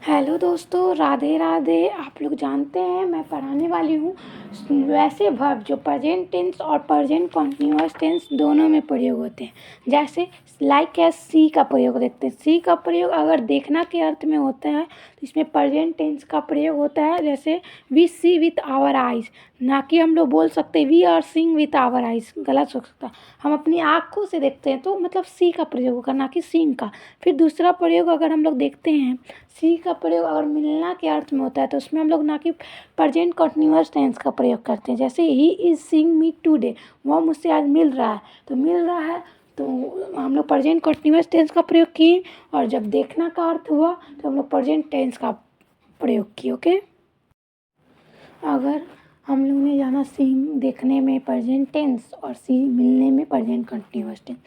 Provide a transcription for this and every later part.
Hello दोस्तों, राधे राधे। आप लोग जानते हैं मैं पढ़ाने वाली हूँ वैसे वर्ब जो प्रेजेंट टेंस और प्रेजेंट कंटीन्यूअस टेंस दोनों में प्रयोग होते हैं। जैसे लाइक है सी का प्रयोग देखते हैं। सी का प्रयोग अगर देखना के अर्थ में होता है तो इसमें प्रेजेंट टेंस का प्रयोग होता है। जैसे we see with our eyes, ना कि हम लोग बोल सकते we are seeing with our eyes, गलत हो सकता है। हम अपनी आँखों से देखते हैं तो मतलब सी का प्रयोग होगा, ना कि सीइंग का। फिर दूसरा प्रयोग अगर हम लोग देखते हैं, सी का प्रयोग अगर मिलना के अर्थ में होता है तो उसमें हम लोग ना कि प्रेजेंट कंटीन्यूअस टेंस का प्रयोग करते हैं। जैसे he is seeing me today, वह मुझसे आज मिल रहा है, तो मिल रहा है तो हम लोग प्रेजेंट कंटीन्यूअस टेंस का प्रयोग किए। और जब देखना का अर्थ हुआ तो हम लोग प्रेजेंट टेंस का प्रयोग किए। ओके, अगर हम लोग ने जाना सीइंग देखने में प्रेजेंट टेंस और सी मिलने में प्रेजेंट कंटीन्यूअस टेंस।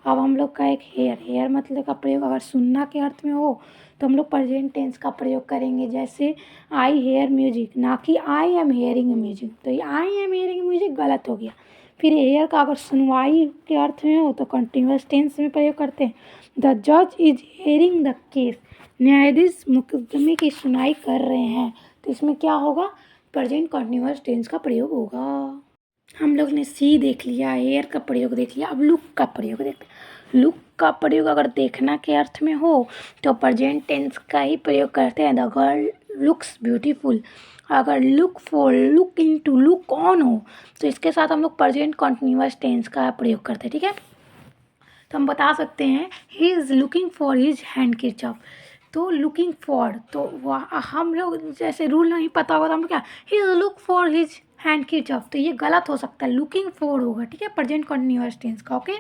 अब हम लोग का एक हेयर मतलब का प्रयोग अगर सुनना के अर्थ में हो तो हम लोग प्रेजेंट टेंस का प्रयोग करेंगे। जैसे आई हेयर म्यूजिक, ना कि आई एम हेयरिंग म्यूजिक। तो ये आई एम हेयरिंग म्यूजिक गलत हो गया। फिर हेयर का अगर सुनवाई के अर्थ में हो तो कंटीन्यूअस टेंस में प्रयोग करते हैं। द जज इज हेयरिंग द केस, न्यायाधीश मुकदमे की सुनवाई कर रहे हैं। तो इसमें क्या होगा, प्रेजेंट कंटीन्यूअस टेंस का प्रयोग होगा। हम लोग ने सी देख लिया, हेयर का प्रयोग देख लिया। अब लुक का प्रयोग देखते हैं। लुक का प्रयोग अगर देखना के अर्थ में हो तो प्रेजेंट टेंस का ही प्रयोग करते हैं। The girl looks beautiful. अगर look for, look into, look on हो तो इसके साथ हम लोग प्रेजेंट कंटीन्यूअस टेंस का प्रयोग करते हैं। ठीक है, तो हम बता सकते हैं he is looking for his हैंडkerchief। तो लुकिंग फॉर, तो हम लोग जैसे रूल नहीं पता होगा तो हम लोग क्या, he is look for his हैंडkerchief, तो ये गलत हो सकता है, लुकिंग फॉर होगा। ठीक है, प्रेजेंट कंटीन्यूअस टेंस का। ओके,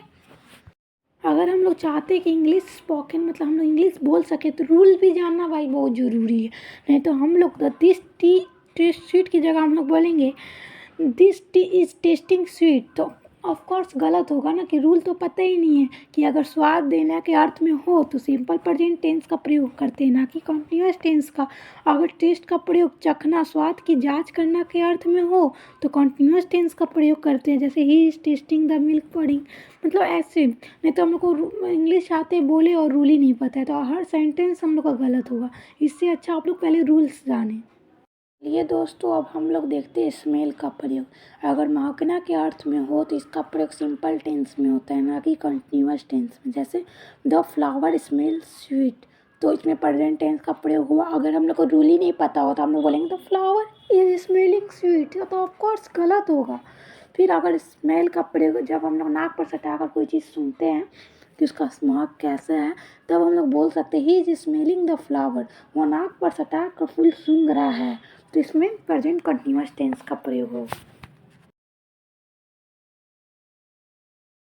अगर हम लोग चाहते हैं कि इंग्लिश स्पोकन मतलब हम लोग इंग्लिश बोल सके तो रूल भी जानना भाई बहुत ज़रूरी है। नहीं तो हम लोग दिस टी टेस्ट स्वीट की जगह हम लोग बोलेंगे this T is testing sweet, तो ऑफ कोर्स गलत होगा ना, कि रूल तो पता ही नहीं है कि अगर स्वाद देने के अर्थ में हो तो सिंपल प्रेजेंट टेंस का प्रयोग करते हैं, ना कि कंटीन्यूअस टेंस का। अगर टेस्ट का प्रयोग चखना, स्वाद की जांच करना के अर्थ में हो तो कंटीन्यूअस टेंस का प्रयोग करते हैं। जैसे he is testing the milk pudding, मतलब ऐसे। नहीं तो हम लोग को इंग्लिश आते बोले और रूल ही नहीं पता है तो हर सेंटेंस हम लोग का गलत होगा। इससे अच्छा आप लोग पहले रूल्स जानें। ये दोस्तों, अब हम लोग देखते हैं स्मेल का प्रयोग। अगर महकना के अर्थ में हो तो इसका प्रयोग सिंपल टेंस में होता है, ना कि कंटीन्यूअस टेंस में। जैसे द फ्लावर स्मेल स्वीट, तो इसमें प्रेजेंट टेंस का प्रयोग हुआ। अगर हम लोग को रूल ही नहीं पता हो तो हम लोग बोलेंगे the flower is smelling sweet, तो ऑफकोर्स गलत होगा। फिर अगर स्मेल का प्रयोग जब हम लोग नाक पर सटाकर कोई चीज़ सुनते हैं कि उसका महक कैसा है, तब हम लोग बोल सकते हैं he is smelling the flower, वो नाक पर सटा कर फूल सूंघ रहा है। तो इसमें प्रेजेंट कंटीन्यूअस टेंस का प्रयोग होगा।